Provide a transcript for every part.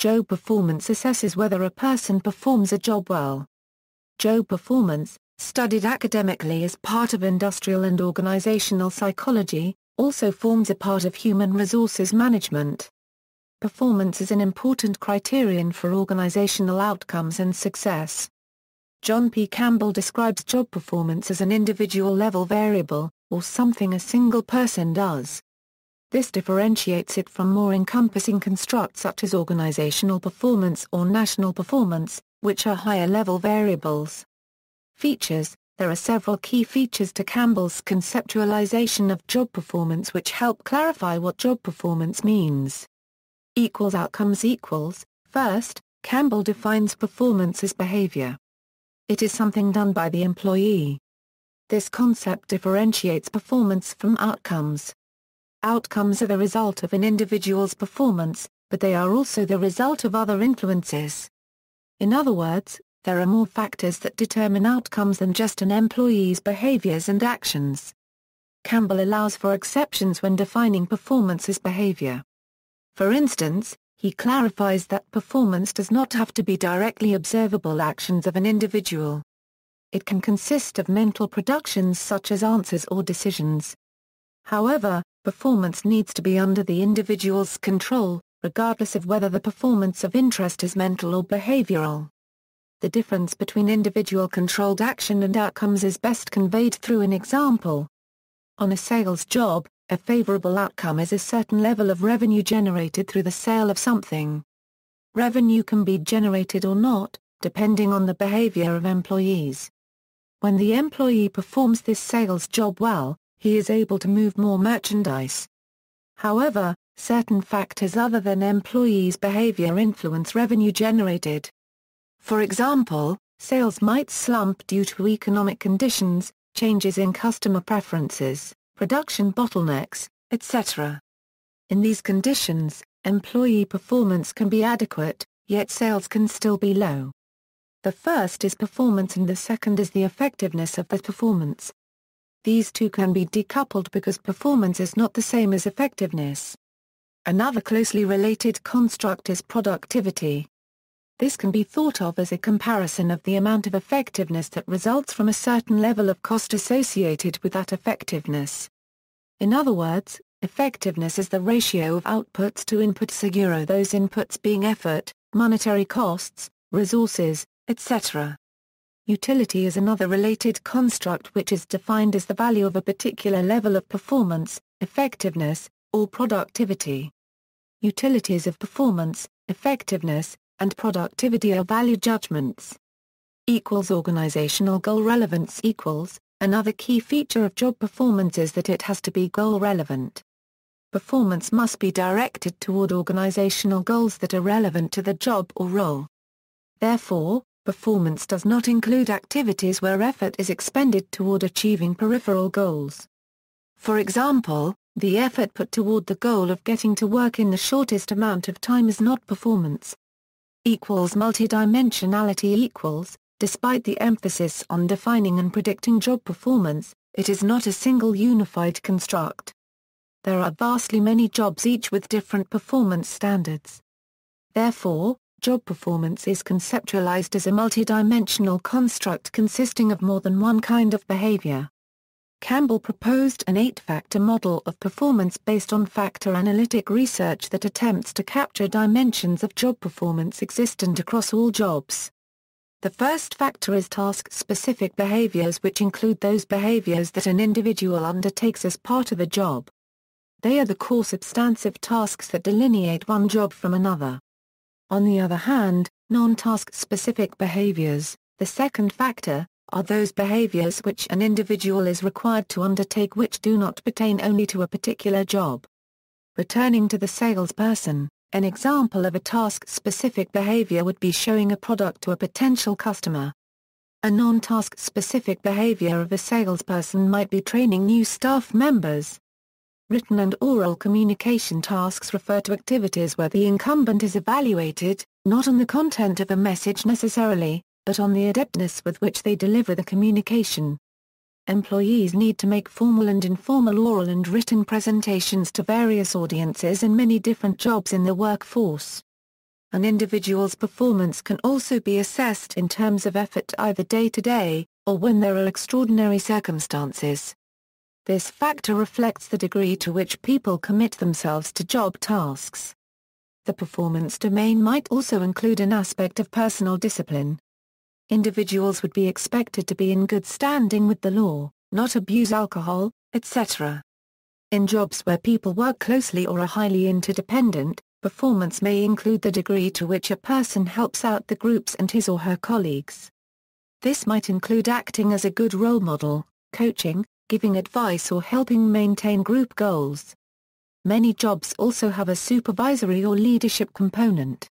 Job performance assesses whether a person performs a job well. Job performance, studied academically as part of industrial and organizational psychology, also forms a part of human resources management. Performance is an important criterion for organizational outcomes and success. John P. Campbell describes job performance as an individual-level variable, or something a single person does. This differentiates it from more encompassing constructs such as organizational performance or national performance, which are higher-level variables. Features. There are several key features to Campbell's conceptualization of job performance which help clarify what job performance means. Outcomes. First, Campbell defines performance as behavior. It is something done by the employee. This concept differentiates performance from outcomes. Outcomes are the result of an individual's performance, but they are also the result of other influences. In other words, there are more factors that determine outcomes than just an employee's behaviors and actions. Campbell allows for exceptions when defining performance as behavior. For instance, he clarifies that performance does not have to be directly observable actions of an individual. It can consist of mental productions such as answers or decisions. However, performance needs to be under the individual's control, regardless of whether the performance of interest is mental or behavioral. The difference between individual-controlled action and outcomes is best conveyed through an example. On a sales job, a favorable outcome is a certain level of revenue generated through the sale of something. Revenue can be generated or not, depending on the behavior of employees. When the employee performs this sales job well, he is able to move more merchandise. However, certain factors other than employees' behavior influence revenue generated. For example, sales might slump due to economic conditions, changes in customer preferences, production bottlenecks, etc. In these conditions, employee performance can be adequate, yet sales can still be low. The first is performance and the second is the effectiveness of the performance. These two can be decoupled because performance is not the same as effectiveness. Another closely related construct is productivity. This can be thought of as a comparison of the amount of effectiveness that results from a certain level of cost associated with that effectiveness. In other words, effectiveness is the ratio of outputs to inputs, those inputs being effort, monetary costs, resources, etc. Utility is another related construct which is defined as the value of a particular level of performance, effectiveness, or productivity. Utilities of performance, effectiveness, and productivity are value judgments. Organizational goal relevance. Another key feature of job performance is that it has to be goal relevant. Performance must be directed toward organizational goals that are relevant to the job or role. Therefore, performance does not include activities where effort is expended toward achieving peripheral goals. For example, the effort put toward the goal of getting to work in the shortest amount of time is not performance. Multidimensionality. Despite the emphasis on defining and predicting job performance, it is not a single unified construct. There are vastly many jobs, each with different performance standards. Therefore, job performance is conceptualized as a multidimensional construct consisting of more than one kind of behavior. Campbell proposed an 8-factor model of performance based on factor analytic research that attempts to capture dimensions of job performance existent across all jobs. The first factor is task-specific behaviors, which include those behaviors that an individual undertakes as part of a job. They are the core substantive tasks that delineate one job from another. On the other hand, non-task-specific behaviors, the second factor, are those behaviors which an individual is required to undertake which do not pertain only to a particular job. Returning to the salesperson, an example of a task-specific behavior would be showing a product to a potential customer. A non-task-specific behavior of a salesperson might be training new staff members. Written and oral communication tasks refer to activities where the incumbent is evaluated, not on the content of a message necessarily, but on the adeptness with which they deliver the communication. Employees need to make formal and informal oral and written presentations to various audiences in many different jobs in the workforce. An individual's performance can also be assessed in terms of effort either day-to-day, or when there are extraordinary circumstances. This factor reflects the degree to which people commit themselves to job tasks. The performance domain might also include an aspect of personal discipline. Individuals would be expected to be in good standing with the law, not abuse alcohol, etc. In jobs where people work closely or are highly interdependent, performance may include the degree to which a person helps out the groups and his or her colleagues. This might include acting as a good role model, coaching, giving advice or helping maintain group goals. Many jobs also have a supervisory or leadership component.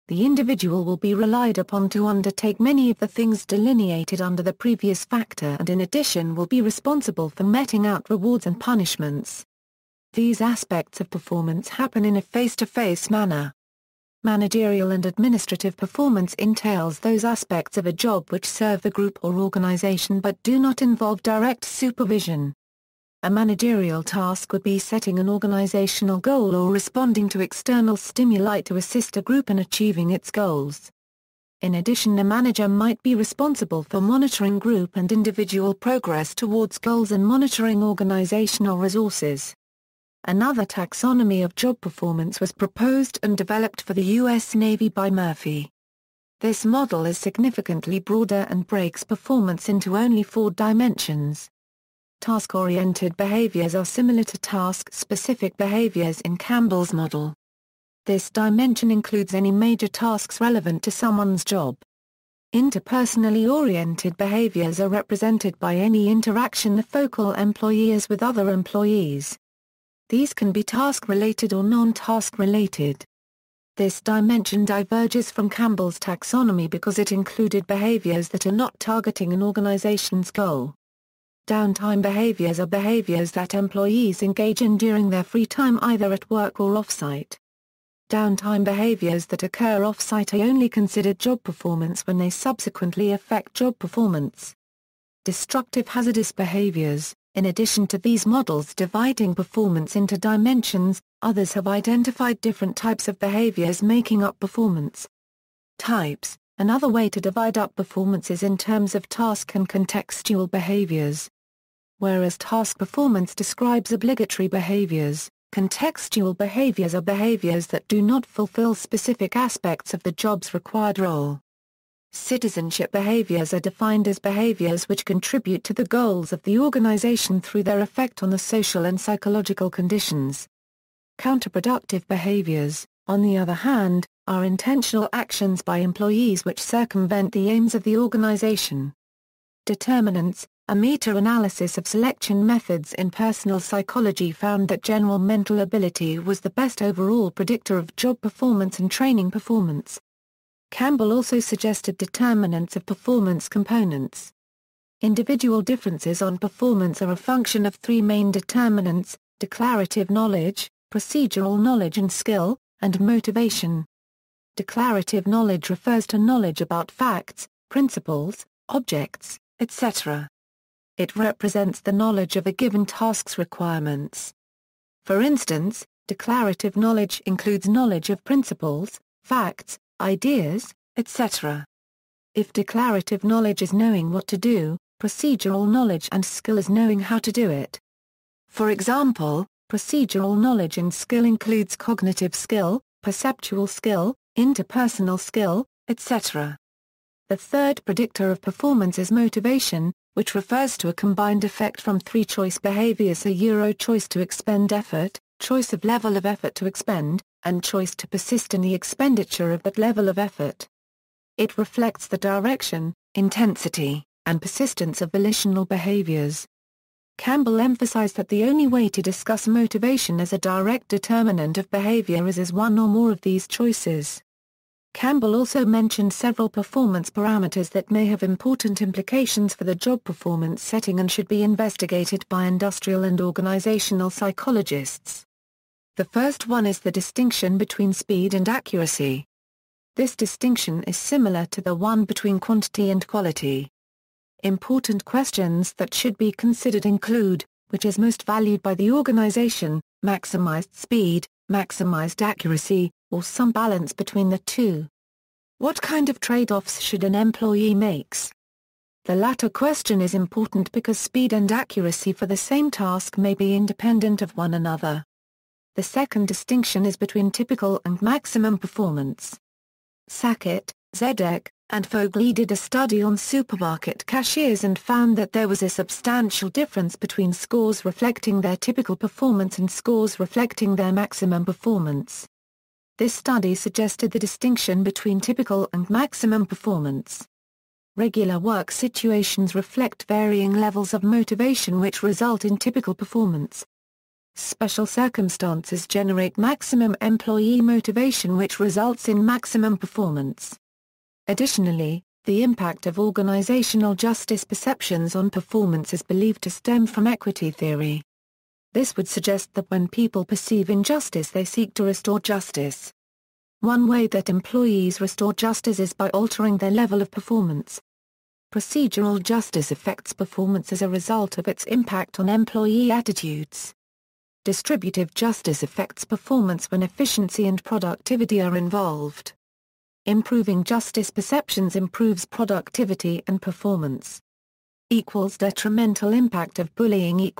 The individual will be relied upon to undertake many of the things delineated under the previous factor and in addition will be responsible for meting out rewards and punishments. These aspects of performance happen in a face-to-face manner. Managerial and administrative performance entails those aspects of a job which serve the group or organization but do not involve direct supervision. A managerial task would be setting an organizational goal or responding to external stimuli to assist a group in achieving its goals. In addition, a manager might be responsible for monitoring group and individual progress towards goals and monitoring organizational resources. Another taxonomy of job performance was proposed and developed for the U.S. Navy by Murphy. This model is significantly broader and breaks performance into only 4 dimensions. Task-oriented behaviors are similar to task-specific behaviors in Campbell's model. This dimension includes any major tasks relevant to someone's job. Interpersonally oriented behaviors are represented by any interaction a focal employee has with other employees. These can be task-related or non-task-related. This dimension diverges from Campbell's taxonomy because it included behaviors that are not targeting an organization's goal. Downtime behaviors are behaviors that employees engage in during their free time either at work or off-site. Downtime behaviors that occur off-site are only considered job performance when they subsequently affect job performance. Destructive hazardous behaviors. In addition to these models dividing performance into dimensions, others have identified different types of behaviors making up performance. Types. Another way to divide up performance is in terms of task and contextual behaviors. Whereas task performance describes obligatory behaviors, contextual behaviors are behaviors that do not fulfill specific aspects of the job's required role. Citizenship behaviors are defined as behaviors which contribute to the goals of the organization through their effect on the social and psychological conditions. Counterproductive behaviors, on the other hand, are intentional actions by employees which circumvent the aims of the organization. Determinants. A meta-analysis of selection methods in personal psychology found that general mental ability was the best overall predictor of job performance and training performance. Campbell also suggested determinants of performance components. Individual differences on performance are a function of 3 main determinants: declarative knowledge, procedural knowledge and skill, and motivation. Declarative knowledge refers to knowledge about facts, principles, objects, etc. It represents the knowledge of a given task's requirements. For instance, declarative knowledge includes knowledge of principles, facts, ideas, etc. If declarative knowledge is knowing what to do, procedural knowledge and skill is knowing how to do it. For example, procedural knowledge and skill includes cognitive skill, perceptual skill, interpersonal skill, etc. The third predictor of performance is motivation, which refers to a combined effect from 3 choice behaviors: choice to expend effort, choice of level of effort to expend, and choice to persist in the expenditure of that level of effort. It reflects the direction, intensity, and persistence of volitional behaviors. Campbell emphasized that the only way to discuss motivation as a direct determinant of behavior is as one or more of these choices. Campbell also mentioned several performance parameters that may have important implications for the job performance setting and should be investigated by industrial and organizational psychologists. The first one is the distinction between speed and accuracy. This distinction is similar to the one between quantity and quality. Important questions that should be considered include, which is most valued by the organization, maximized speed, maximized accuracy, or some balance between the two. What kind of trade-offs should an employee make? The latter question is important because speed and accuracy for the same task may be independent of one another. The second distinction is between typical and maximum performance. Sackett, Zedek, and Fogli did a study on supermarket cashiers and found that there was a substantial difference between scores reflecting their typical performance and scores reflecting their maximum performance. This study suggested the distinction between typical and maximum performance. Regular work situations reflect varying levels of motivation which result in typical performance. Special circumstances generate maximum employee motivation which results in maximum performance. Additionally, the impact of organizational justice perceptions on performance is believed to stem from equity theory. This would suggest that when people perceive injustice they seek to restore justice. One way that employees restore justice is by altering their level of performance. Procedural justice affects performance as a result of its impact on employee attitudes. Distributive justice affects performance when efficiency and productivity are involved. Improving justice perceptions improves productivity and performance. Detrimental impact of bullying .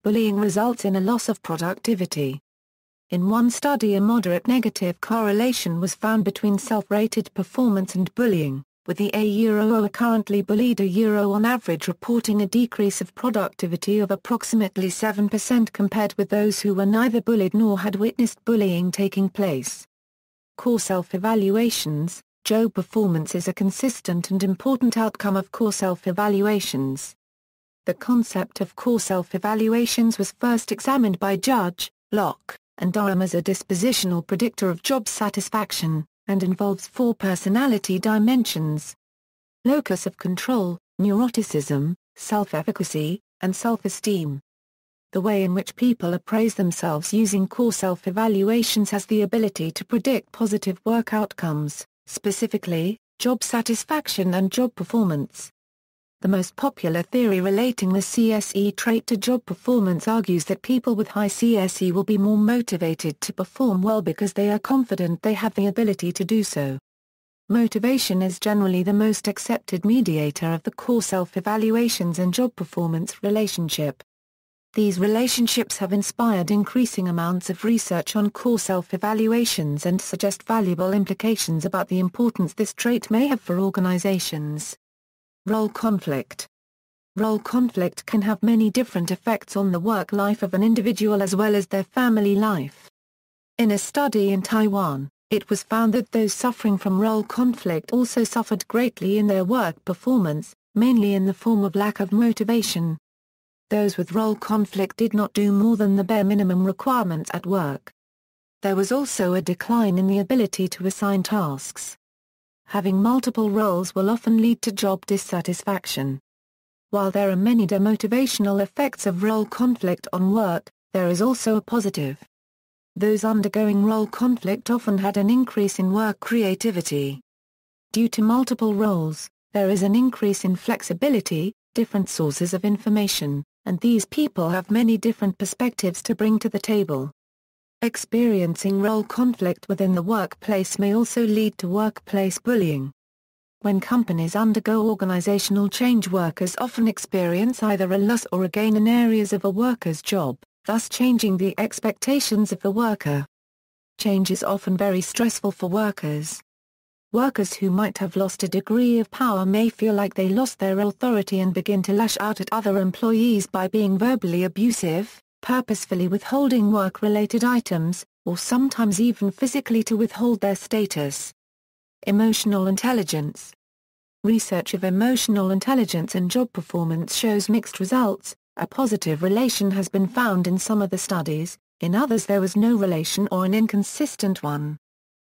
Bullying results in a loss of productivity. In one study, a moderate negative correlation was found between self-rated performance and bullying, with the A currently bullied on average reporting a decrease of productivity of approximately 7% compared with those who were neither bullied nor had witnessed bullying taking place. Core self-evaluations. Job performance is a consistent and important outcome of core self-evaluations. The concept of core self-evaluations was first examined by Judge, Locke, and Durham as a dispositional predictor of job satisfaction, and involves 4 personality dimensions: locus of control, neuroticism, self-efficacy, and self-esteem. The way in which people appraise themselves using core self-evaluations has the ability to predict positive work outcomes, specifically, job satisfaction and job performance. The most popular theory relating the CSE trait to job performance argues that people with high CSE will be more motivated to perform well because they are confident they have the ability to do so. Motivation is generally the most accepted mediator of the core self-evaluations and job performance relationship. These relationships have inspired increasing amounts of research on core self-evaluations and suggest valuable implications about the importance this trait may have for organizations. Role conflict. Role conflict can have many different effects on the work life of an individual as well as their family life. In a study in Taiwan, it was found that those suffering from role conflict also suffered greatly in their work performance, mainly in the form of lack of motivation. Those with role conflict did not do more than the bare minimum requirements at work. There was also a decline in the ability to assign tasks. Having multiple roles will often lead to job dissatisfaction. While there are many demotivational effects of role conflict on work, there is also a positive. Those undergoing role conflict often had an increase in work creativity. Due to multiple roles, there is an increase in flexibility, different sources of information, and these people have many different perspectives to bring to the table. Experiencing role conflict within the workplace may also lead to workplace bullying. When companies undergo organizational change, workers often experience either a loss or a gain in areas of a worker's job, thus changing the expectations of the worker. Change is often very stressful for workers. Workers who might have lost a degree of power may feel like they lost their authority and begin to lash out at other employees by being verbally abusive, purposefully withholding work-related items, or sometimes even physically to withhold their status. Emotional intelligence. Research of emotional intelligence and job performance shows mixed results. A positive relation has been found in some of the studies, in others there was no relation or an inconsistent one.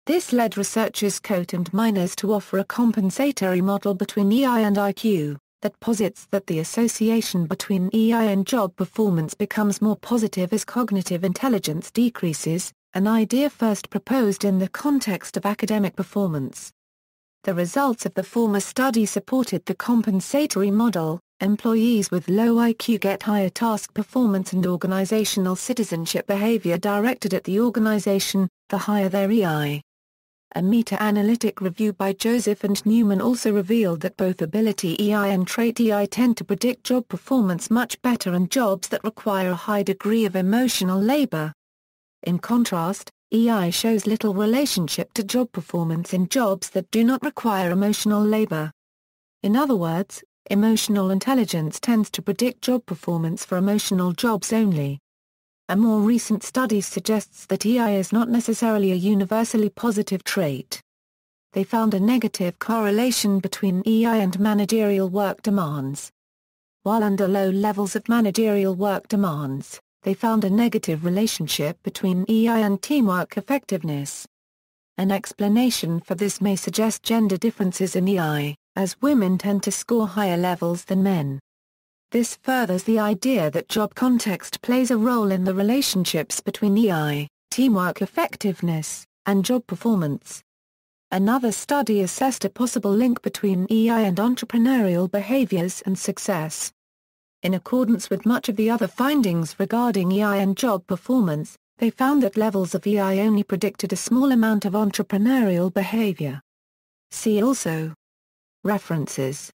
This led researchers Coate and Miners to offer a compensatory model between EI and IQ, that posits that the association between EI and job performance becomes more positive as cognitive intelligence decreases, an idea first proposed in the context of academic performance. The results of the former study supported the compensatory model, Employees with low IQ get higher task performance and organizational citizenship behavior directed at the organization, the higher their EI. A meta-analytic review by Joseph and Newman also revealed that both ability EI and trait EI tend to predict job performance much better in jobs that require a high degree of emotional labor. In contrast, EI shows little relationship to job performance in jobs that do not require emotional labor. In other words, emotional intelligence tends to predict job performance for emotional jobs only. A more recent study suggests that EI is not necessarily a universally positive trait. They found a negative correlation between EI and managerial work demands. While under low levels of managerial work demands, they found a negative relationship between EI and teamwork effectiveness. An explanation for this may suggest gender differences in EI, as women tend to score higher levels than men. This furthers the idea that job context plays a role in the relationships between EI, teamwork effectiveness, and job performance. Another study assessed a possible link between EI and entrepreneurial behaviors and success. In accordance with much of the other findings regarding EI and job performance, they found that levels of EI only predicted a small amount of entrepreneurial behavior. See also. References